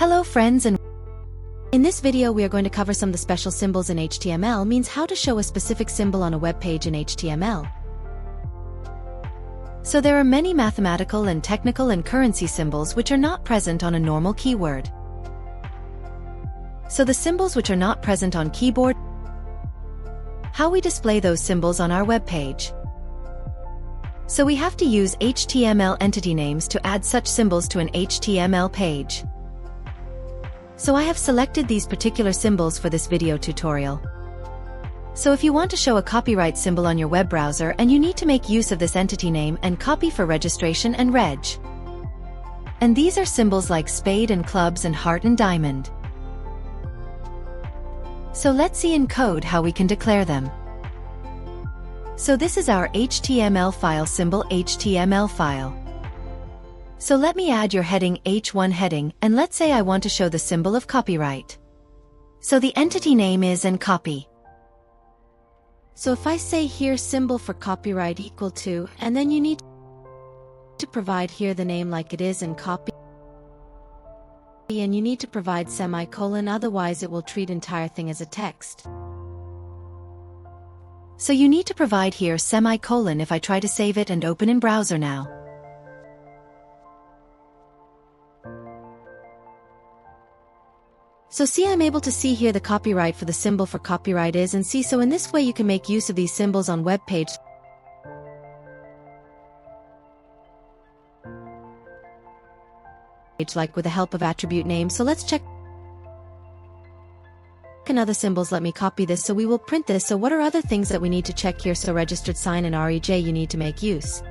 Hello friends, and in this video we are going to cover some of the special symbols in HTML, means how to show a specific symbol on a web page in HTML. So there are many mathematical and technical and currency symbols which are not present on a normal keyword. So the symbols which are not present on keyboard, how we display those symbols on our web page. So we have to use HTML entity names to add such symbols to an HTML page. So I have selected these particular symbols for this video tutorial. So if you want to show a copyright symbol on your web browser and you need to make use of this entity name and copy for registration and reg. And these are symbols like spade and clubs and heart and diamond. So let's see in code how we can declare them. So this is our HTML file symbol HTML file. So let me add your heading H1 heading, and let's say I want to show the symbol of copyright. So the entity name is and copy. So if I say here symbol for copyright equal to, and then you need to provide here the name like it is in copy, and you need to provide semicolon, otherwise it will treat entire thing as a text. So you need to provide here semicolon if I try to save it and open in browser now. So see, I'm able to see here the copyright for the symbol for copyright is and see, so in this way you can make use of these symbols on web page. Like with the help of attribute name. So let's check another symbols. Let me copy this, so we will print this. So what are other things that we need to check here? So registered sign and reg you need to make use.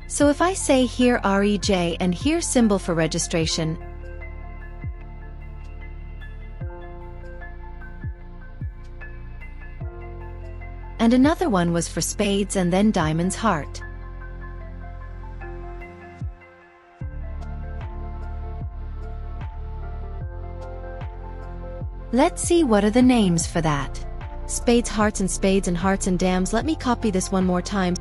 So if I say here reg and here symbol for registration, and another one was for spades and then diamonds heart. Let's see what are the names for that. Spades hearts and hearts and dams. Let me copy this one more time.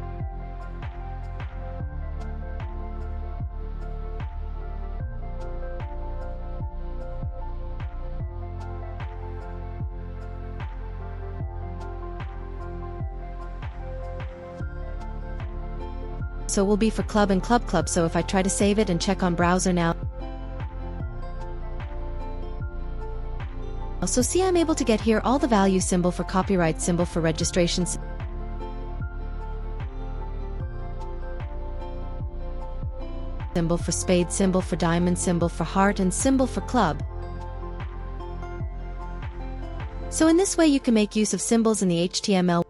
So will be for club and club. So if I try to save it and check on browser now. So see, I'm able to get here all the value symbol for copyright, symbol for registration, symbol for spade, symbol for diamond, symbol for heart, and symbol for club. So in this way you can make use of symbols in the HTML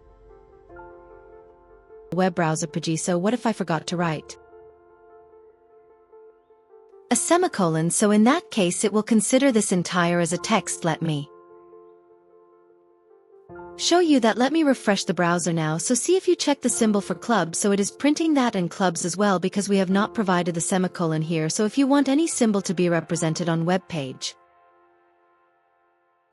web browser page. So what if I forgot to write a semicolon? So in that case it will consider this entire as a text. Let me show you that. Let me refresh the browser now. So see, if you check the symbol for club, so it is printing that and clubs as well, because we have not provided the semicolon here. So if you want any symbol to be represented on web page,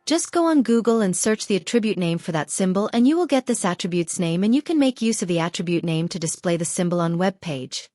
just go on Google and search the attribute name for that symbol and you will get this attribute's name, and you can make use of the attribute name to display the symbol on web page.